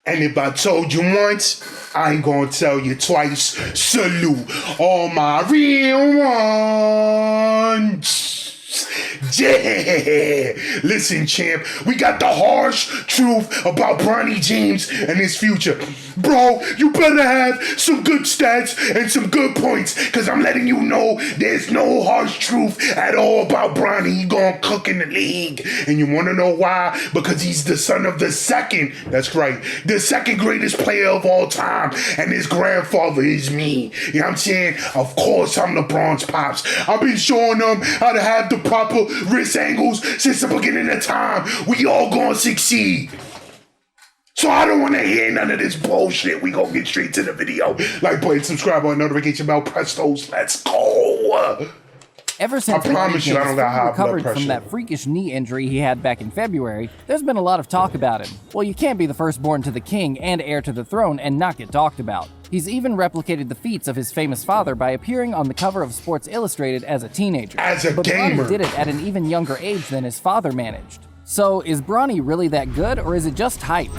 And if I told you once, I ain't gonna tell you twice. Salute all my real ones. Yeah, listen, champ, we got the harsh truth about Bronny James and his future. Bro, you better have some good stats and some good points, because I'm letting you know there's no harsh truth at all about Bronny. He gonna cook in the league. And you wanna know why? Because he's the son of the second, that's right, the second greatest player of all time, and his grandfather is me. You know what I'm saying? Of course I'm LeBron's pops. I've been showing them how to have the proper wrist angles since the beginning of time. We all gonna succeed. So I don't want to hear none of this bullshit. We gonna get straight to the video. Like, button, subscribe on notification bell, press those. Let's go. Ever since I promise you I don't got high blood recovered pressure. from that freakish knee injury he had back in February, there's been a lot of talk about him. Well, you can't be the firstborn to the king and heir to the throne and not get talked about. He's even replicated the feats of his famous father by appearing on the cover of Sports Illustrated as a teenager. As a but gamer. Bronny did it at an even younger age than his father managed. So is Bronny really that good, or is it just hype?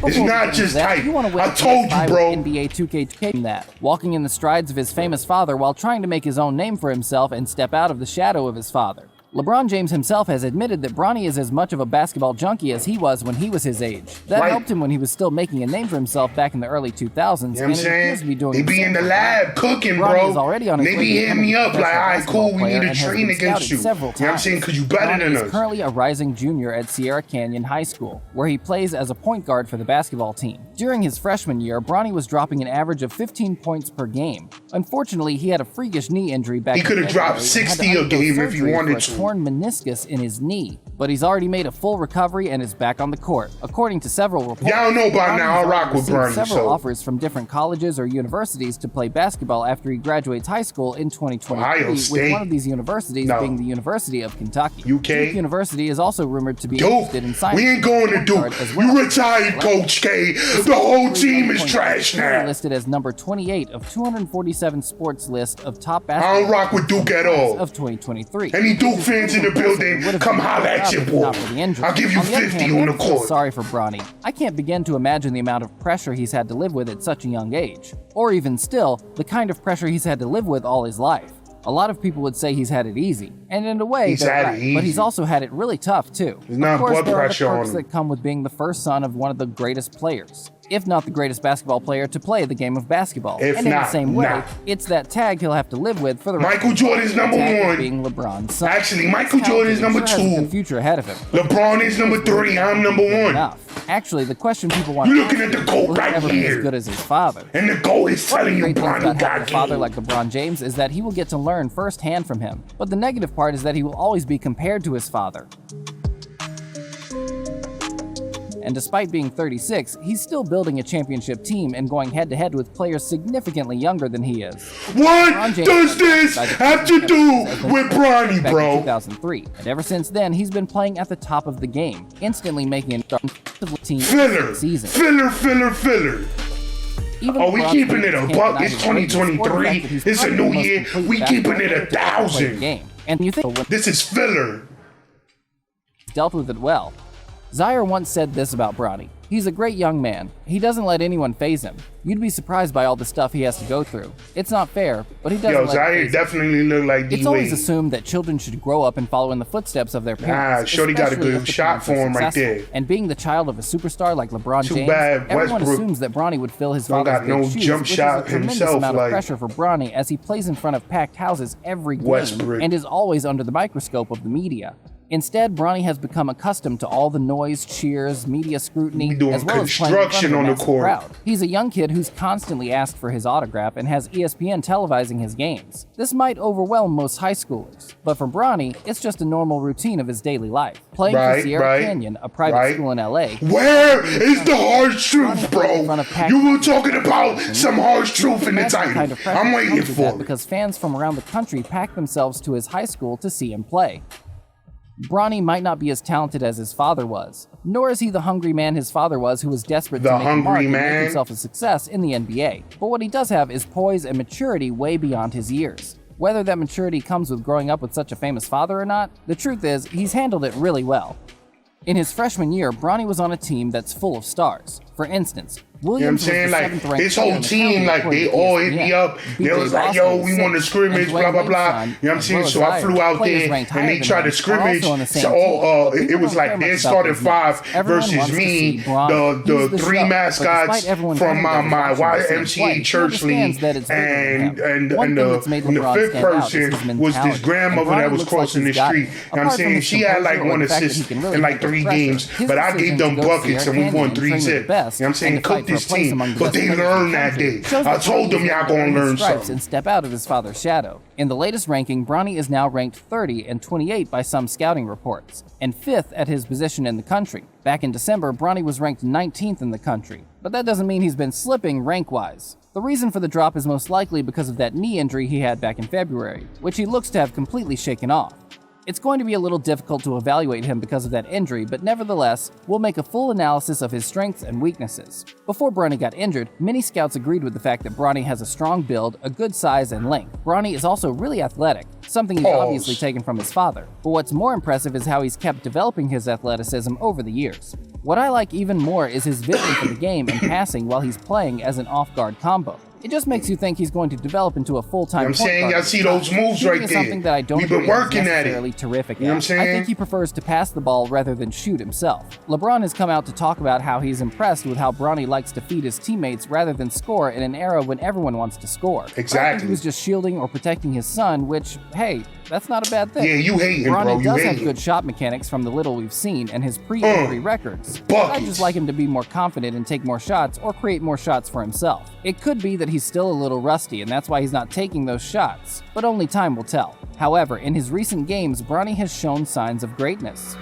It's not just hype. I told you, bro. NBA 2K that, walking in the strides of his famous father while trying to make his own name for himself and step out of the shadow of his father. LeBron James himself has admitted that Bronny is as much of a basketball junkie as he was when he was his age. That helped him when he was still making a name for himself back in the early 2000s. You know what I'm and it appears to be doing They be in the lab cooking, Bronny bro. is already on his They way be to hitting me becoming a up like, all right, professional cool, we need to basketball train player against you. and has been scouted several You know what I'm times. saying? Because you better Bronny than is us. currently a rising junior at Sierra Canyon High School, where he plays as a point guard for the basketball team. During his freshman year, Bronny was dropping an average of 15 points per game. Unfortunately, he had a freakish knee injury back in He could have dropped February and had 60 to a undergo game if he surgery wanted for a to. torn meniscus in his knee. But he's already made a full recovery and is back on the court. According to several reports, Y'all know by now I Bronny's rock with received Bronny, several so. offers from different colleges or universities to play basketball after he graduates high school in 2023, Ohio with State. one of these universities being the University of Kentucky. UK. Duke University is also rumored to be Duke. interested in signing We ain't going to Duke. as well. You retired, Coach K. The whole team is trash now. Listed as number 28 of 247 sports list of top I basketball don't rock with Duke at all. of 2023. Any Duke fans in the building, come holler at your boy. I'll give you 50 on the court. Sorry for Bronny. I can't begin to imagine the amount of pressure he's had to live with at such a young age. Or even still, the kind of pressure he's had to live with all his life. A lot of people would say he's had it easy, and in a way, they're right, but he's also had it really tough too. There's not of course, blood there are the pressure on perks him. that come with being the first son of one of the greatest players, if not the greatest basketball player to play the game of basketball. If and in the not, same way, not. it's that tag he'll have to live with for the rest Michael of his life. Jordan's number The tag of one. being LeBron's son. Actually, Michael He's Jordan is number talented and sure has a good 2. future ahead of him. LeBron is number 3. I'm number 1. Enough. Actually, the question people want You're to looking ask at the is, GOAT will he right ever be here. as good as his father? And the goal is telling you, Great thing Bronny about having got a father game. like LeBron James is that he will get to learn firsthand from him. But the negative part is that he will always be compared to his father. And despite being 36, he's still building a championship team and going head-to-head with players significantly younger than he is. What does this have to do with Bronny, Back in bro? 2003, and ever since then, he's been playing at the top of the game, instantly making a team Filler, season. filler. Even Oh, we LeBron keeping James it a can't buck. deny It's his greatness or the fact 2023. that he's It's a probably new the most year. complete We keeping basketball it player a to ever play the 1,000. game. And you think This is filler. dealt with it well. Zaire once said this about Bronny: "He's a great young man. He doesn't let anyone faze him. You'd be surprised by all the stuff he has to go through. It's not fair, but he doesn't Yo, let it Zaire faze him." definitely look like It's always D-Wade. assumed that children should grow up and follow in the footsteps of their parents. Nah, Shorty got a especially good if the shot parents are for him right successful. there. And being the child of a superstar like LeBron Too James, bad everyone Westbrook assumes that Bronny would fill his don't father's got no big shoes, jump which is shot a tremendous himself amount like of pressure for Bronny as he plays in front of packed houses every game Westbrook. and is always under the microscope of the media. Instead, Bronny has become accustomed to all the noise, cheers, media scrutiny, We doing as well as playing in front construction of a on the massive court. crowd. He's a young kid who's constantly asked for his autograph and has ESPN televising his games. This might overwhelm most high schoolers, but for Bronny, it's just a normal routine of his daily life. Playing for Sierra Canyon, a private school in LA. Where is the harsh truth, bro? You were talking about some harsh truth in the Imagine title. kind of pressure I'm waiting comes with for that it. because fans from around the country pack themselves to his high school to see him play. Bronny might not be as talented as his father was, nor is he the hungry man his father was who was desperate to make a mark and make himself a success in the NBA. But what he does have is poise and maturity way beyond his years. Whether that maturity comes with growing up with such a famous father or not, the truth is, he's handled it really well. In his freshman year, Bronny was on a team that's full of stars. For instance, You know what I'm Williams was saying? the Like, seventh ranked his player whole in the team, county like, according they to all hit me ESPN. up. They was like, yo, we want to scrimmage, blah, blah, blah. You know what I'm saying? So I flew out there, and they tried to scrimmage. So it was like they started 5 versus me, the 3 mascots from my YMCA church league, and the 5th person was this grandmother that was crossing the street. You know what I'm saying? She had like 1 assist in like 3 games, but I gave them buckets and we won 3-zip. You know what I'm saying? Cook this team, but they learned that day. I told them y'all gonna learn something. And step out of his father's shadow. In the latest ranking, Bronny is now ranked 30 and 28 by some scouting reports, and 5th at his position in the country. Back in December, Bronny was ranked 19th in the country, but that doesn't mean he's been slipping rank-wise. The reason for the drop is most likely because of that knee injury he had back in February, which he looks to have completely shaken off. It's going to be a little difficult to evaluate him because of that injury, but nevertheless, we'll make a full analysis of his strengths and weaknesses. Before Bronny got injured, many scouts agreed with the fact that Bronny has a strong build, a good size and length. Bronny is also really athletic, something he's obviously taken from his father. But what's more impressive is how he's kept developing his athleticism over the years. What I like even more is his vision for the game and passing while he's playing as an off-guard combo. It just makes you think he's going to develop into a full-time point guard. You know what I'm saying? Y'all see those moves right there. Something that I don't We've been working at it. Terrific you know what I'm saying? I think he prefers to pass the ball rather than shoot himself. LeBron has come out to talk about how he's impressed with how Bronny likes to feed his teammates rather than score in an era when everyone wants to score. Exactly. I think he was just shielding or protecting his son, which, hey, that's not a bad thing. Yeah, you hating, bro. Bronny You does hating. have good shot mechanics from the little we've seen and his pre-injury records. But I'd just like him to be more confident and take more shots or create more shots for himself. It could be that he's still a little rusty and that's why he's not taking those shots, but only time will tell. However, in his recent games, Bronny has shown signs of greatness.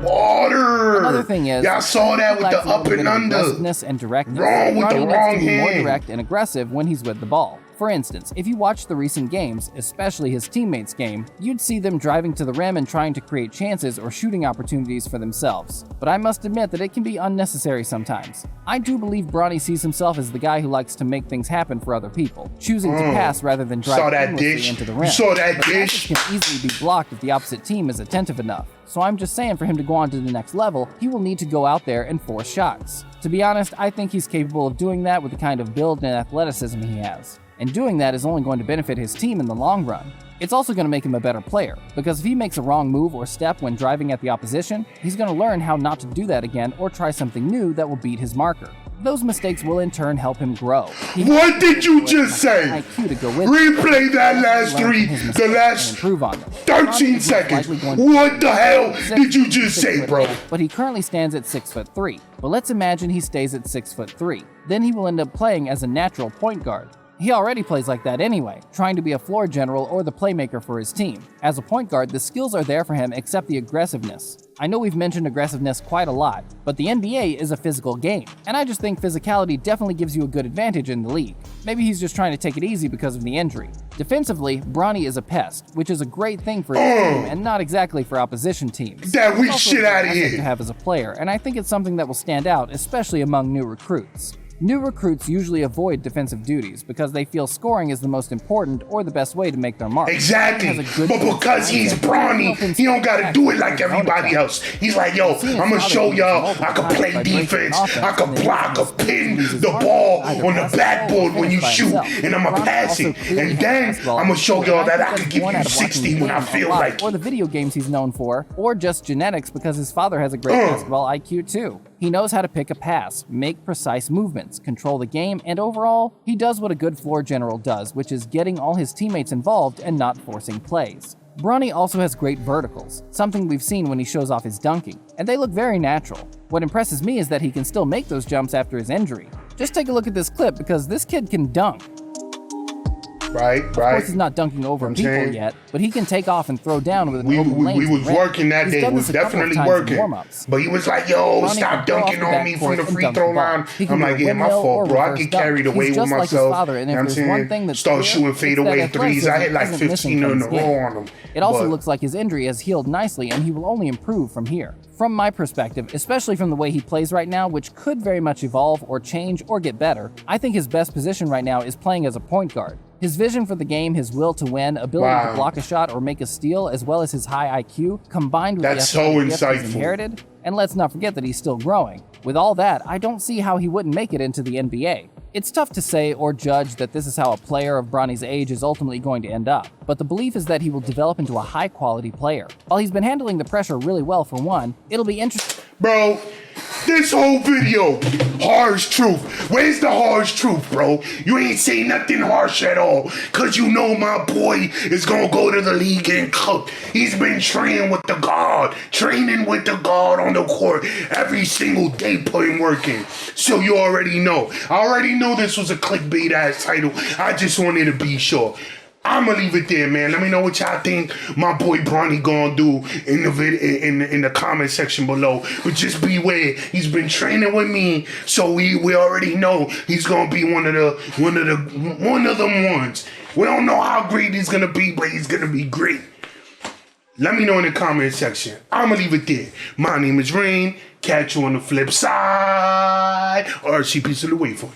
Water. Another thing is, y'all saw that with the up and under. Aggressiveness and directness. Wrong with the wrong needs to be more hand. direct and aggressive when he's with the ball. For instance, if you watch the recent games, especially his teammates' game, you'd see them driving to the rim and trying to create chances or shooting opportunities for themselves. But I must admit that it can be unnecessary sometimes. I do believe Bronny sees himself as the guy who likes to make things happen for other people, choosing to pass rather than drive aimlessly into the rim. You saw that but dish? Can easily be blocked if the opposite team is attentive enough. So I'm just saying for him to go on to the next level, he will need to go out there and force shots. To be honest, I think he's capable of doing that with the kind of build and athleticism he has. And doing that is only going to benefit his team in the long run. It's also going to make him a better player, because if he makes a wrong move or step when driving at the opposition, he's going to learn how not to do that again or try something new that will beat his marker. Those mistakes will in turn help him grow. What did you just say? IQ to go with Replay that last the last improve on them. 13 seconds. What the hell did you just say, bro? But he currently stands at 6'3". But let's imagine he stays at 6'3". Then he will end up playing as a natural point guard. He already plays like that anyway, trying to be a floor general or the playmaker for his team. As a point guard, the skills are there for him except the aggressiveness. I know we've mentioned aggressiveness quite a lot, but the NBA is a physical game, and I just think physicality definitely gives you a good advantage in the league. Maybe he's just trying to take it easy because of the injury. Defensively, Bronny is a pest, which is a great thing for his team and not exactly for opposition teams. Get that weak shit out of here. To have as a player, and I think it's something that will stand out, especially among new recruits. New recruits usually avoid defensive duties because they feel scoring is the most important or the best way to make their mark. Exactly. But because he's Bronny, he don't gotta do it like everybody else. He's like, yo, I'm gonna show y'all I can play defense, I can block, I pin the ball on the backboard when you shoot, and I'm gonna pass it. And then I'm gonna show y'all that I can give you 60 when I feel like or the video games he's known for, or just genetics because his father has a great basketball IQ too. He knows how to pick a pass, make precise movements, control the game, and overall, he does what a good floor general does, which is getting all his teammates involved and not forcing plays. Bronny also has great verticals, something we've seen when he shows off his dunking, and they look very natural. What impresses me is that he can still make those jumps after his injury. Just take a look at this clip because this kid can dunk. Right. Of course, he's not dunking over people yet, but he can take off and throw down with an open lane. We was working that day. We was definitely working. But he was like, yo, stop dunking on me from the free throw line. I'm like, yeah, my fault, bro. I get carried away with myself. You know what I'm saying? Start shooting fadeaway threes. I hit like 15 in a row on him. It also looks like his injury has healed nicely and he will only improve from here. From my perspective, especially from the way he plays right now, which could very much evolve or change or get better, I think his best position right now is playing as a point guard. His vision for the game, his will to win, ability to block a shot or make a steal, as well as his high IQ, combined with the athletic gift he's inherited, and let's not forget that he's still growing. With all that, I don't see how he wouldn't make it into the NBA. It's tough to say or judge that this is how a player of Bronny's age is ultimately going to end up, but the belief is that he will develop into a high-quality player. While he's been handling the pressure really well for one, it'll be interesting. Bro, this whole video, harsh truth. Where's the harsh truth, bro? You ain't say nothing harsh at all, cause you know my boy is gonna go to the league and cook. He's been training with the God on the court every single day, putting work in. So you already know. I already know this was a clickbait ass title. I just wanted to be sure. I'ma leave it there, man. Let me know what y'all think my boy Bronny gonna do in the in the comment section below. But just beware, he's been training with me, so we already know he's gonna be one of them ones. We don't know how great he's gonna be, but he's gonna be great. Let me know in the comment section. I'ma leave it there. My name is Rain. Catch you on the flip side. RC, peace of the way for you.